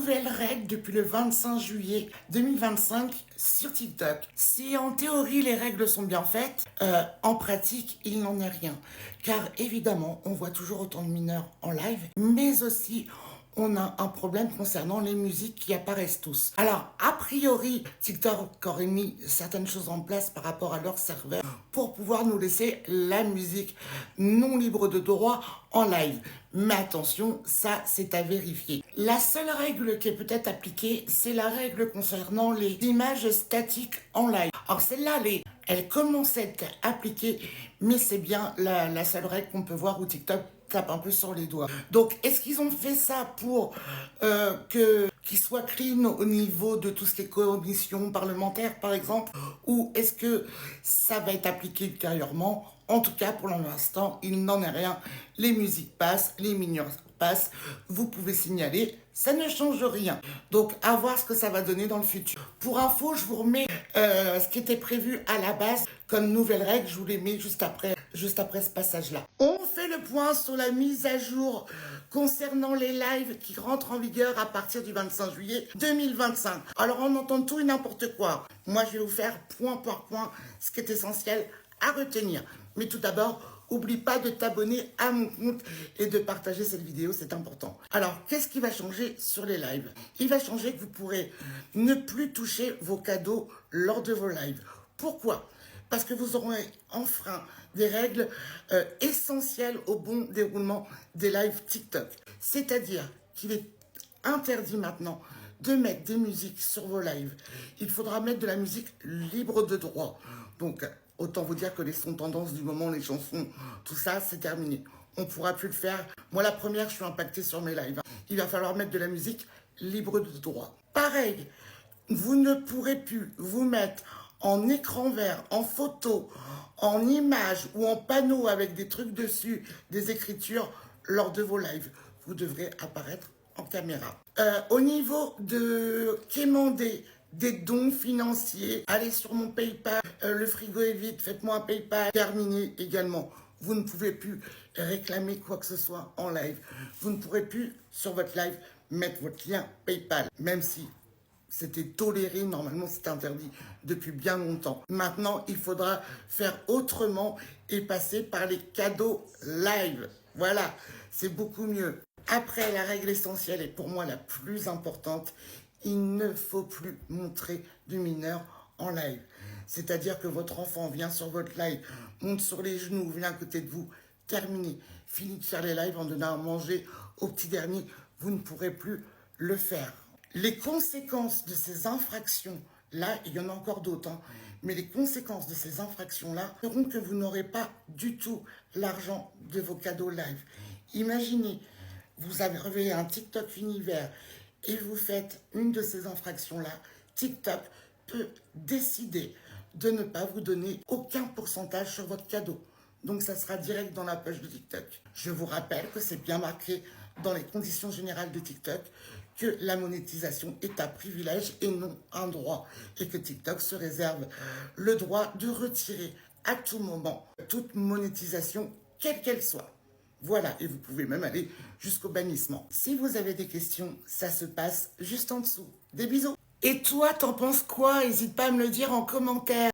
nouvelle règle depuis le 25 juillet 2025 sur TikTok. Si en théorie les règles sont bien faites, en pratique il n'en est rien. Car évidemment on voit toujours autant de mineurs en live, mais aussi on a un problème concernant les musiques qui apparaissent tous. Alors, a priori, TikTok aurait mis certaines choses en place par rapport à leur serveur pour pouvoir nous laisser la musique non libre de droit en live. Mais attention, ça, c'est à vérifier. La seule règle qui est peut-être appliquée, c'est la règle concernant les images statiques en live. Alors, celle-là, elle commence à être appliquée, mais c'est bien la seule règle qu'on peut voir où TikTok tape un peu sur les doigts. Donc, est-ce qu'ils ont fait ça pour qu'ils soient clean au niveau de tout ce qui est commission parlementaire, par exemple, ou est-ce que ça va être appliqué ultérieurement? En tout cas, pour l'instant, il n'en est rien. Les musiques passent, les mineurs passent, vous pouvez signaler, ça ne change rien. Donc, à voir ce que ça va donner dans le futur. Pour info, je vous remets ce qui était prévu à la base comme nouvelle règle, je vous les mets juste après ce passage-là. On fait le point sur la mise à jour concernant les lives qui rentrent en vigueur à partir du 25 juillet 2025. Alors, on entend tout et n'importe quoi. Moi, je vais vous faire point par point ce qui est essentiel à retenir. Mais tout d'abord, n'oublie pas de t'abonner à mon compte et de partager cette vidéo, c'est important. Alors, qu'est-ce qui va changer sur les lives? Il va changer que vous pourrez ne plus toucher vos cadeaux lors de vos lives. Pourquoi? Parce que vous aurez enfreint des règles essentielles au bon déroulement des lives TikTok. C'est-à-dire qu'il est interdit maintenant de mettre des musiques sur vos lives. Il faudra mettre de la musique libre de droit. Donc, autant vous dire que les sons tendances du moment, les chansons, tout ça, c'est terminé. On ne pourra plus le faire. Moi, la première, je suis impactée sur mes lives. Il va falloir mettre de la musique libre de droit. Pareil, vous ne pourrez plus vous mettre en écran vert, en photo, en image ou en panneau avec des trucs dessus, des écritures lors de vos lives. Vous devrez apparaître en caméra. Au niveau de quémander des dons financiers, allez sur mon PayPal, le frigo est vide, faites-moi un PayPal. Terminé également. Vous ne pouvez plus réclamer quoi que ce soit en live. Vous ne pourrez plus, sur votre live, mettre votre lien PayPal, même si c'était toléré, normalement c'était interdit depuis bien longtemps. Maintenant, il faudra faire autrement et passer par les cadeaux live. Voilà, c'est beaucoup mieux. Après, la règle essentielle et pour moi la plus importante, il ne faut plus montrer du mineur en live. C'est-à-dire que votre enfant vient sur votre live, monte sur les genoux, vient à côté de vous, terminé. Fini de faire les lives en donnant à manger au petit dernier, vous ne pourrez plus le faire. Les conséquences de ces infractions-là, il y en a encore d'autres, mais les conséquences de ces infractions-là feront que vous n'aurez pas du tout l'argent de vos cadeaux live. Imaginez, vous avez un TikTok univers et vous faites une de ces infractions-là, TikTok peut décider de ne pas vous donner aucun pourcentage sur votre cadeau. Donc ça sera direct dans la page de TikTok. Je vous rappelle que c'est bien marqué dans les conditions générales de TikTok que la monétisation est un privilège et non un droit. Et que TikTok se réserve le droit de retirer à tout moment toute monétisation, quelle qu'elle soit. Voilà, et vous pouvez même aller jusqu'au bannissement. Si vous avez des questions, ça se passe juste en dessous. Des bisous. Et toi, t'en penses quoi? N'hésite pas à me le dire en commentaire.